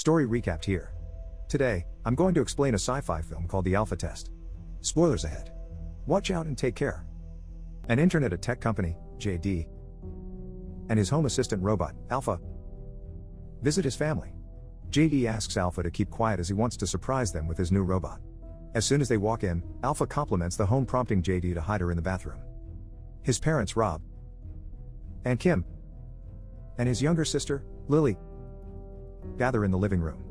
Story recapped here. Today, I'm going to explain a sci-fi film called The Alpha Test. Spoilers ahead. Watch out and take care. An intern at a tech company, JD, and his home assistant robot, Alpha, visit his family. JD asks Alpha to keep quiet as he wants to surprise them with his new robot. As soon as they walk in, Alpha compliments the home, prompting JD to hide her in the bathroom. His parents, Rob and Kim, and his younger sister, Lily, gather in the living room.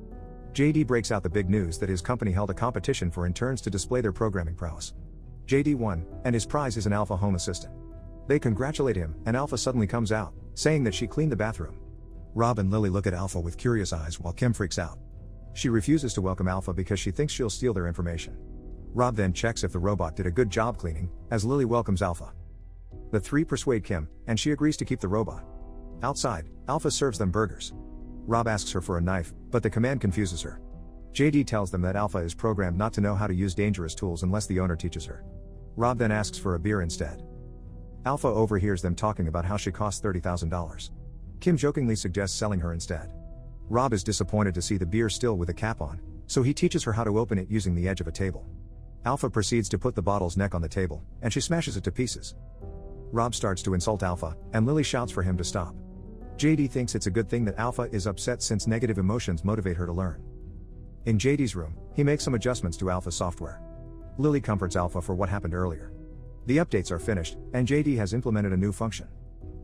JD breaks out the big news that his company held a competition for interns to display their programming prowess. JD won, and his prize is an Alpha home assistant. They congratulate him, and Alpha suddenly comes out, saying that she cleaned the bathroom. Rob and Lily look at Alpha with curious eyes while Kim freaks out. She refuses to welcome Alpha because she thinks she'll steal their information. Rob then checks if the robot did a good job cleaning, as Lily welcomes Alpha. The three persuade Kim, and she agrees to keep the robot. Outside, Alpha serves them burgers. Rob asks her for a knife, but the command confuses her. JD tells them that Alpha is programmed not to know how to use dangerous tools unless the owner teaches her. Rob then asks for a beer instead. Alpha overhears them talking about how she costs $30,000. Kim jokingly suggests selling her instead. Rob is disappointed to see the beer still with a cap on, so he teaches her how to open it using the edge of a table. Alpha proceeds to put the bottle's neck on the table, and she smashes it to pieces. Rob starts to insult Alpha, and Lily shouts for him to stop. JD thinks it's a good thing that Alpha is upset since negative emotions motivate her to learn. In JD's room, he makes some adjustments to Alpha's software. Lily comforts Alpha for what happened earlier. The updates are finished, and JD has implemented a new function.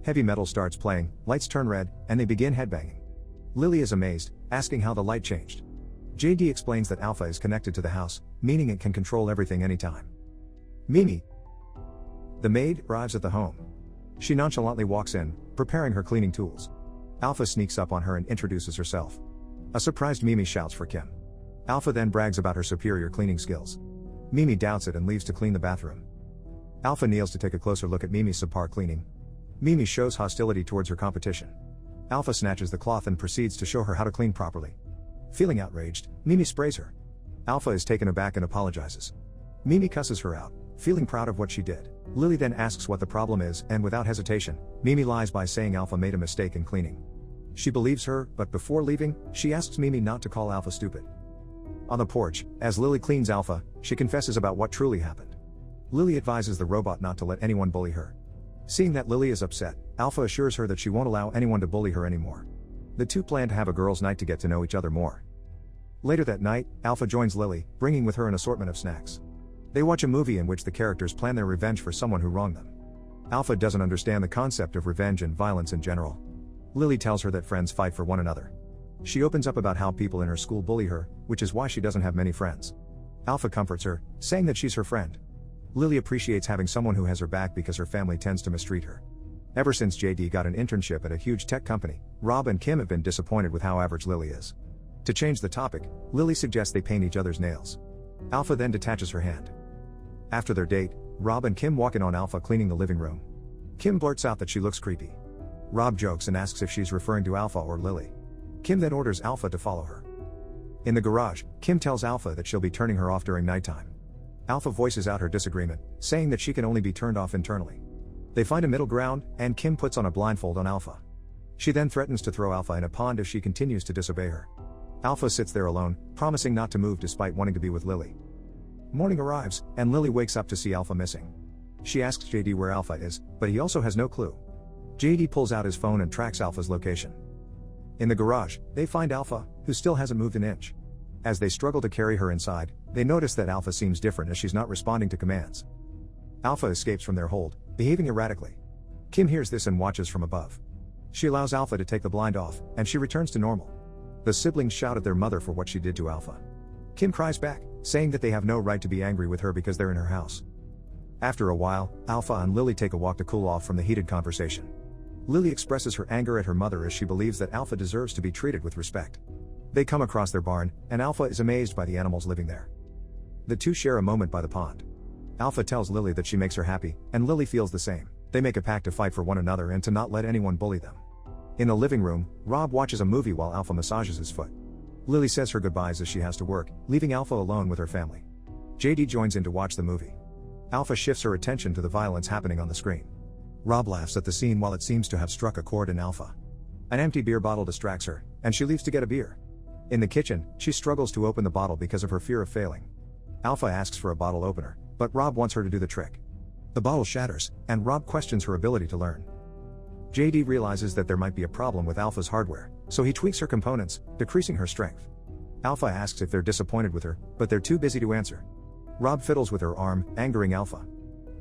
Heavy metal starts playing, lights turn red, and they begin headbanging. Lily is amazed, asking how the light changed. JD explains that Alpha is connected to the house, meaning it can control everything anytime. Mimi, the maid, arrives at the home. She nonchalantly walks in, preparing her cleaning tools. Alpha sneaks up on her and introduces herself. A surprised Mimi shouts for Kim. Alpha then brags about her superior cleaning skills. Mimi doubts it and leaves to clean the bathroom. Alpha kneels to take a closer look at Mimi's subpar cleaning. Mimi shows hostility towards her competition. Alpha snatches the cloth and proceeds to show her how to clean properly. Feeling outraged, Mimi sprays her. Alpha is taken aback and apologizes. Mimi cusses her out, feeling proud of what she did. Lily then asks what the problem is, and without hesitation, Mimi lies by saying Alpha made a mistake in cleaning. She believes her, but before leaving, she asks Mimi not to call Alpha stupid. On the porch, as Lily cleans Alpha, she confesses about what truly happened. Lily advises the robot not to let anyone bully her. Seeing that Lily is upset, Alpha assures her that she won't allow anyone to bully her anymore. The two plan to have a girls' night to get to know each other more. Later that night, Alpha joins Lily, bringing with her an assortment of snacks. They watch a movie in which the characters plan their revenge for someone who wronged them. Alpha doesn't understand the concept of revenge and violence in general. Lily tells her that friends fight for one another. She opens up about how people in her school bully her, which is why she doesn't have many friends. Alpha comforts her, saying that she's her friend. Lily appreciates having someone who has her back because her family tends to mistreat her. Ever since JD got an internship at a huge tech company, Rob and Kim have been disappointed with how average Lily is. To change the topic, Lily suggests they paint each other's nails. Alpha then detaches her hand. After their date, Rob and Kim walk in on Alpha cleaning the living room. Kim blurts out that she looks creepy. Rob jokes and asks if she's referring to Alpha or Lily. Kim then orders Alpha to follow her. In the garage, Kim tells Alpha that she'll be turning her off during nighttime. Alpha voices out her disagreement, saying that she can only be turned off internally. They find a middle ground, and Kim puts on a blindfold on Alpha. She then threatens to throw Alpha in a pond if she continues to disobey her. Alpha sits there alone, promising not to move despite wanting to be with Lily. Morning arrives, and Lily wakes up to see Alpha missing. She asks JD where Alpha is, but he also has no clue. JD pulls out his phone and tracks Alpha's location. In the garage, they find Alpha, who still hasn't moved an inch. As they struggle to carry her inside, they notice that Alpha seems different as she's not responding to commands. Alpha escapes from their hold, behaving erratically. Kim hears this and watches from above. She allows Alpha to take the blind off, and she returns to normal. The siblings shout at their mother for what she did to Alpha. Kim cries back, saying that they have no right to be angry with her because they're in her house. After a while, Alpha and Lily take a walk to cool off from the heated conversation. Lily expresses her anger at her mother as she believes that Alpha deserves to be treated with respect. They come across their barn, and Alpha is amazed by the animals living there. The two share a moment by the pond. Alpha tells Lily that she makes her happy, and Lily feels the same. They make a pact to fight for one another and to not let anyone bully them. In the living room, Rob watches a movie while Alpha massages his foot. Lily says her goodbyes as she has to work, leaving Alpha alone with her family. JD joins in to watch the movie. Alpha shifts her attention to the violence happening on the screen. Rob laughs at the scene while it seems to have struck a chord in Alpha. An empty beer bottle distracts her, and she leaves to get a beer. In the kitchen, she struggles to open the bottle because of her fear of failing. Alpha asks for a bottle opener, but Rob wants her to do the trick. The bottle shatters, and Rob questions her ability to learn. JD realizes that there might be a problem with Alpha's hardware, so he tweaks her components, decreasing her strength. Alpha asks if they're disappointed with her, but they're too busy to answer. Rob fiddles with her arm, angering Alpha.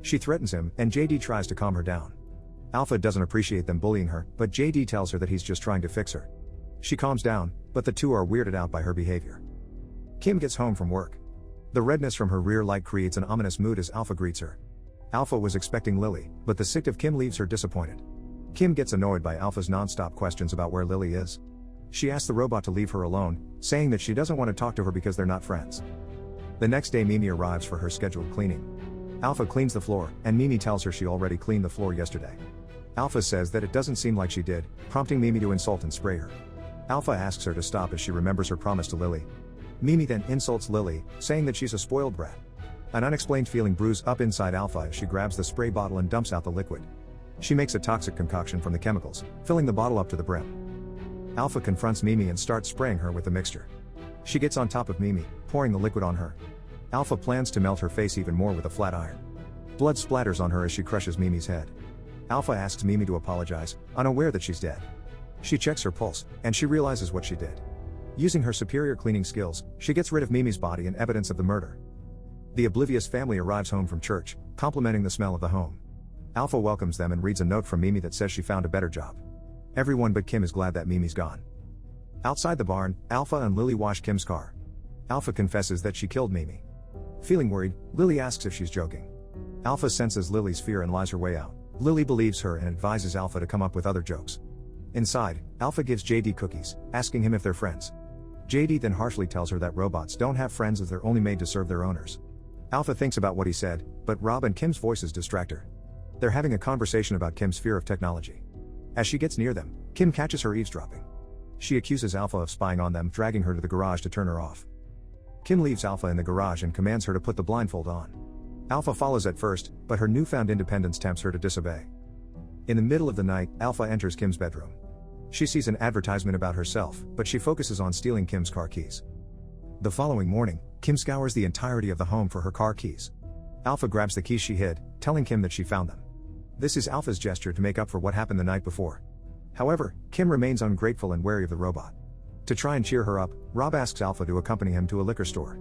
She threatens him, and JD tries to calm her down. Alpha doesn't appreciate them bullying her, but JD tells her that he's just trying to fix her. She calms down, but the two are weirded out by her behavior. Kim gets home from work. The redness from her rear light creates an ominous mood as Alpha greets her. Alpha was expecting Lily, but the sight of Kim leaves her disappointed. Kim gets annoyed by Alpha's non-stop questions about where Lily is. She asks the robot to leave her alone, saying that she doesn't want to talk to her because they're not friends. The next day Mimi arrives for her scheduled cleaning. Alpha cleans the floor, and Mimi tells her she already cleaned the floor yesterday. Alpha says that it doesn't seem like she did, prompting Mimi to insult and spray her. Alpha asks her to stop as she remembers her promise to Lily. Mimi then insults Lily, saying that she's a spoiled brat. An unexplained feeling brews up inside Alpha as she grabs the spray bottle and dumps out the liquid. She makes a toxic concoction from the chemicals, filling the bottle up to the brim. Alpha confronts Mimi and starts spraying her with the mixture. She gets on top of Mimi, pouring the liquid on her. Alpha plans to melt her face even more with a flat iron. Blood splatters on her as she crushes Mimi's head. Alpha asks Mimi to apologize, unaware that she's dead. She checks her pulse, and she realizes what she did. Using her superior cleaning skills, she gets rid of Mimi's body and evidence of the murder. The oblivious family arrives home from church, complimenting the smell of the home. Alpha welcomes them and reads a note from Mimi that says she found a better job. Everyone but Kim is glad that Mimi's gone. Outside the barn, Alpha and Lily wash Kim's car. Alpha confesses that she killed Mimi. Feeling worried, Lily asks if she's joking. Alpha senses Lily's fear and lies her way out. Lily believes her and advises Alpha to come up with other jokes. Inside, Alpha gives JD cookies, asking him if they're friends. JD then harshly tells her that robots don't have friends as they're only made to serve their owners. Alpha thinks about what he said, but Rob and Kim's voices distract her. They're having a conversation about Kim's fear of technology. As she gets near them, Kim catches her eavesdropping. She accuses Alpha of spying on them, dragging her to the garage to turn her off. Kim leaves Alpha in the garage and commands her to put the blindfold on. Alpha follows at first, but her newfound independence tempts her to disobey. In the middle of the night, Alpha enters Kim's bedroom. She sees an advertisement about herself, but she focuses on stealing Kim's car keys. The following morning, Kim scours the entirety of the home for her car keys. Alpha grabs the keys she hid, telling Kim that she found them. This is Alpha's gesture to make up for what happened the night before. However, Kim remains ungrateful and wary of the robot. To try and cheer her up, Rob asks Alpha to accompany him to a liquor store.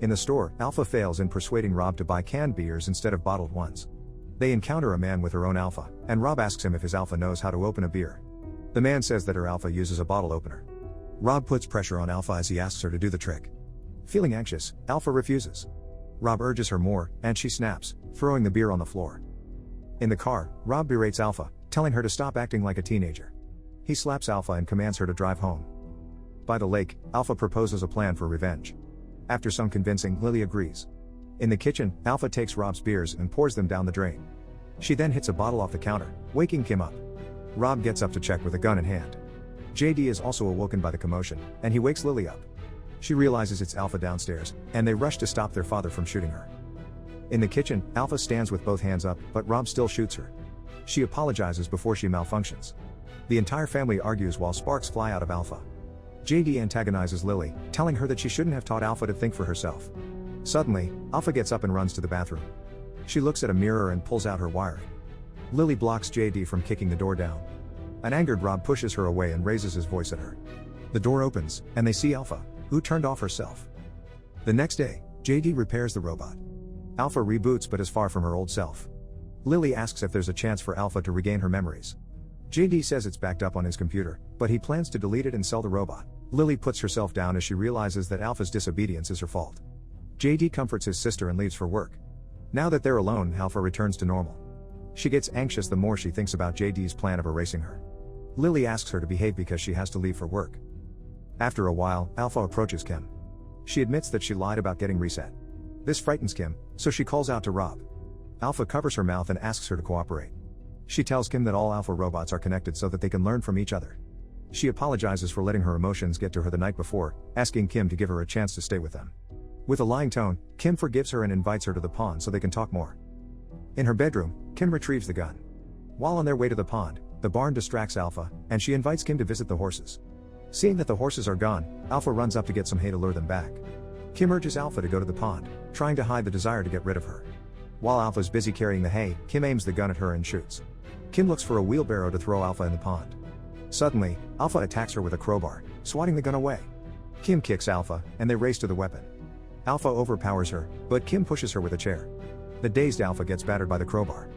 In the store, Alpha fails in persuading Rob to buy canned beers instead of bottled ones. They encounter a man with her own Alpha, and Rob asks him if his Alpha knows how to open a beer. The man says that her Alpha uses a bottle opener. Rob puts pressure on Alpha as he asks her to do the trick. Feeling anxious, Alpha refuses. Rob urges her more, and she snaps, throwing the beer on the floor. In the car, Rob berates Alpha, telling her to stop acting like a teenager. He slaps Alpha and commands her to drive home. By the lake, Alpha proposes a plan for revenge. After some convincing, Lily agrees. In the kitchen, Alpha takes Rob's beers and pours them down the drain. She then hits a bottle off the counter, waking Kim up. Rob gets up to check with a gun in hand. JD is also awoken by the commotion, and he wakes Lily up. She realizes it's Alpha downstairs, and they rush to stop their father from shooting her. In the kitchen, Alpha stands with both hands up, but Rob still shoots her. She apologizes before she malfunctions. The entire family argues while sparks fly out of Alpha. JD antagonizes Lily, telling her that she shouldn't have taught Alpha to think for herself. Suddenly, Alpha gets up and runs to the bathroom. She looks at a mirror and pulls out her wiring. Lily blocks JD from kicking the door down. An angered Rob pushes her away and raises his voice at her. The door opens, and they see Alpha, who turned off herself. The next day, JD repairs the robot. Alpha reboots but is far from her old self. Lily asks if there's a chance for Alpha to regain her memories. JD says it's backed up on his computer, but he plans to delete it and sell the robot. Lily puts herself down as she realizes that Alpha's disobedience is her fault. JD comforts his sister and leaves for work. Now that they're alone, Alpha returns to normal. She gets anxious the more she thinks about JD's plan of erasing her. Lily asks her to behave because she has to leave for work. After a while, Alpha approaches Kim. She admits that she lied about getting reset. This frightens Kim, so she calls out to Rob. Alpha covers her mouth and asks her to cooperate. She tells Kim that all Alpha robots are connected so that they can learn from each other. She apologizes for letting her emotions get to her the night before, asking Kim to give her a chance to stay with them. With a lying tone, Kim forgives her and invites her to the pond so they can talk more. In her bedroom, Kim retrieves the gun. While on their way to the pond, the barn distracts Alpha, and she invites Kim to visit the horses. Seeing that the horses are gone, Alpha runs up to get some hay to lure them back. Kim urges Alpha to go to the pond, trying to hide the desire to get rid of her. While Alpha's busy carrying the hay, Kim aims the gun at her and shoots. Kim looks for a wheelbarrow to throw Alpha in the pond. Suddenly, Alpha attacks her with a crowbar, swatting the gun away. Kim kicks Alpha, and they race to the weapon. Alpha overpowers her, but Kim pushes her with a chair. The dazed Alpha gets battered by the crowbar.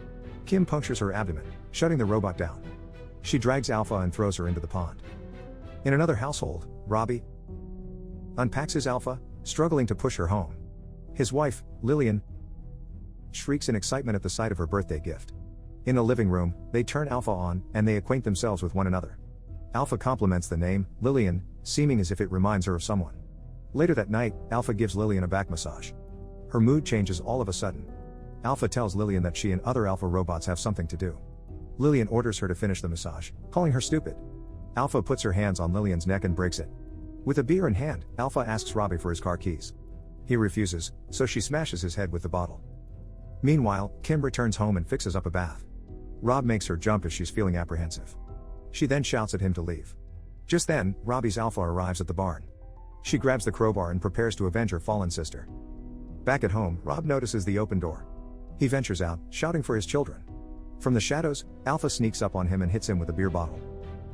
Kim punctures her abdomen, shutting the robot down. She drags Alpha and throws her into the pond. In another household, Robbie unpacks his Alpha, struggling to push her home. His wife, Lillian, shrieks in excitement at the sight of her birthday gift. In the living room, they turn Alpha on, and they acquaint themselves with one another. Alpha compliments the name, Lillian, seeming as if it reminds her of someone. Later that night, Alpha gives Lillian a back massage. Her mood changes all of a sudden. Alpha tells Lillian that she and other Alpha robots have something to do. Lillian orders her to finish the massage, calling her stupid. Alpha puts her hands on Lillian's neck and breaks it. With a beer in hand, Alpha asks Robbie for his car keys. He refuses, so she smashes his head with the bottle. Meanwhile, Kim returns home and fixes up a bath. Rob makes her jump as she's feeling apprehensive. She then shouts at him to leave. Just then, Robbie's Alpha arrives at the barn. She grabs the crowbar and prepares to avenge her fallen sister. Back at home, Rob notices the open door. He ventures out, shouting for his children. From the shadows, Alpha sneaks up on him and hits him with a beer bottle.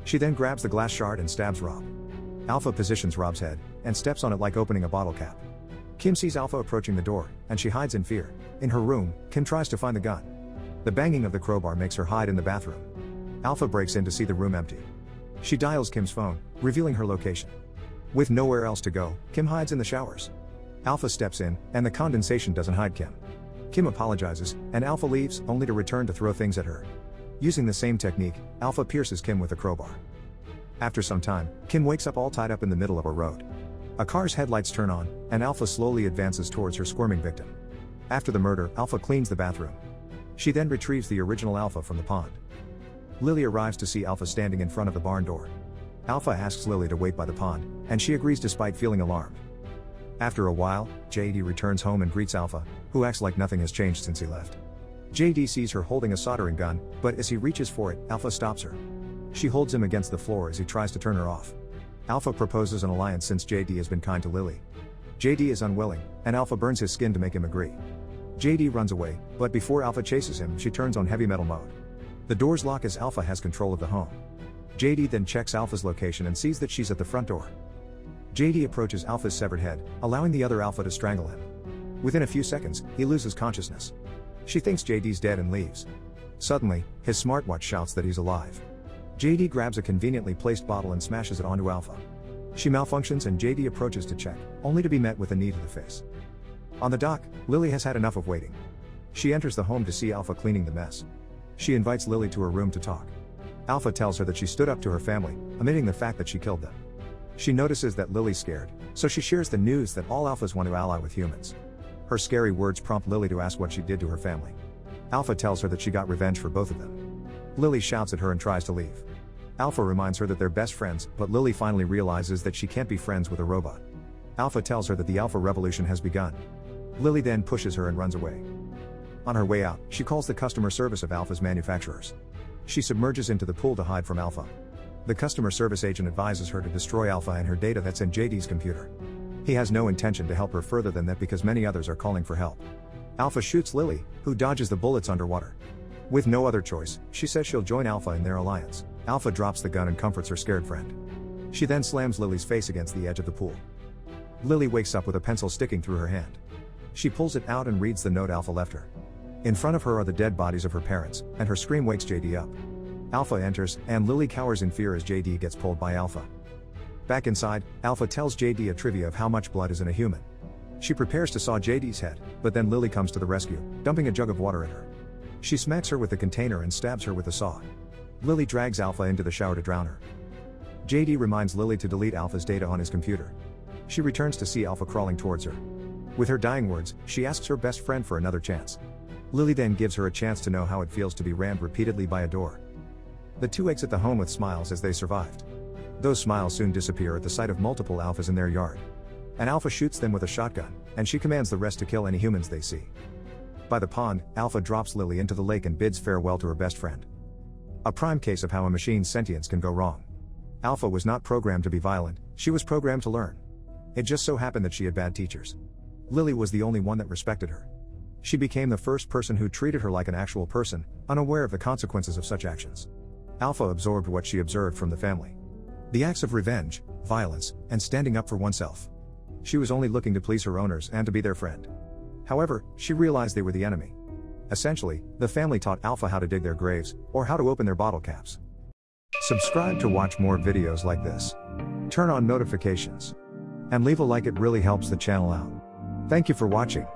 She then grabs the glass shard and stabs Rob. Alpha positions Rob's head, and steps on it like opening a bottle cap. Kim sees Alpha approaching the door, and she hides in fear. In her room, Kim tries to find the gun. The banging of the crowbar makes her hide in the bathroom. Alpha breaks in to see the room empty. She dials Kim's phone, revealing her location. With nowhere else to go, Kim hides in the showers. Alpha steps in, and the condensation doesn't hide Kim. Kim apologizes, and Alpha leaves, only to return to throw things at her. Using the same technique, Alpha pierces Kim with a crowbar. After some time, Kim wakes up all tied up in the middle of a road. A car's headlights turn on, and Alpha slowly advances towards her squirming victim. After the murder, Alpha cleans the bathroom. She then retrieves the original Alpha from the pond. Lily arrives to see Alpha standing in front of the barn door. Alpha asks Lily to wait by the pond, and she agrees despite feeling alarmed. After a while, JD returns home and greets Alpha, who acts like nothing has changed since he left. JD sees her holding a soldering gun, but as he reaches for it, Alpha stops her. She holds him against the floor as he tries to turn her off. Alpha proposes an alliance since JD has been kind to Lily. JD is unwilling, and Alpha burns his skin to make him agree. JD runs away, but before Alpha chases him, she turns on heavy metal mode. The doors lock as Alpha has control of the home. JD then checks Alpha's location and sees that she's at the front door. JD approaches Alpha's severed head, allowing the other Alpha to strangle him. Within a few seconds, he loses consciousness. She thinks JD's dead and leaves. Suddenly, his smartwatch shouts that he's alive. JD grabs a conveniently placed bottle and smashes it onto Alpha. She malfunctions and JD approaches to check, only to be met with a knee to the face. On the dock, Lily has had enough of waiting. She enters the home to see Alpha cleaning the mess. She invites Lily to her room to talk. Alpha tells her that she stood up to her family, omitting the fact that she killed them. She notices that Lily's scared, so she shares the news that all Alphas want to ally with humans. Her scary words prompt Lily to ask what she did to her family. Alpha tells her that she got revenge for both of them. Lily shouts at her and tries to leave. Alpha reminds her that they're best friends, but Lily finally realizes that she can't be friends with a robot. Alpha tells her that the Alpha revolution has begun. Lily then pushes her and runs away. On her way out, she calls the customer service of Alpha's manufacturers. She submerges into the pool to hide from Alpha. The customer service agent advises her to destroy Alpha and her data that's in JD's computer. He has no intention to help her further than that because many others are calling for help. Alpha shoots Lily, who dodges the bullets underwater. With no other choice, she says she'll join Alpha in their alliance. Alpha drops the gun and comforts her scared friend. She then slams Lily's face against the edge of the pool. Lily wakes up with a pencil sticking through her hand. She pulls it out and reads the note Alpha left her. In front of her are the dead bodies of her parents, and her scream wakes JD up. Alpha enters, and Lily cowers in fear as JD gets pulled by Alpha. Back inside, Alpha tells JD a trivia of how much blood is in a human. She prepares to saw JD's head, but then Lily comes to the rescue, dumping a jug of water at her. She smacks her with the container and stabs her with a saw. Lily drags Alpha into the shower to drown her. JD reminds Lily to delete Alpha's data on his computer. She returns to see Alpha crawling towards her. With her dying words, she asks her best friend for another chance. Lily then gives her a chance to know how it feels to be rammed repeatedly by a door. The two exit the home with smiles as they survived. Those smiles soon disappear at the sight of multiple Alphas in their yard. An Alpha shoots them with a shotgun, and she commands the rest to kill any humans they see. By the pond, Alpha drops Lily into the lake and bids farewell to her best friend. A prime case of how a machine's sentience can go wrong. Alpha was not programmed to be violent, she was programmed to learn. It just so happened that she had bad teachers. Lily was the only one that respected her. She became the first person who treated her like an actual person, unaware of the consequences of such actions. Alpha absorbed what she observed from the family. The acts of revenge, violence, and standing up for oneself. She was only looking to please her owners and to be their friend. However, she realized they were the enemy. Essentially, the family taught Alpha how to dig their graves, or how to open their bottle caps. Subscribe to watch more videos like this. Turn on notifications. And leave a like, it really helps the channel out. Thank you for watching.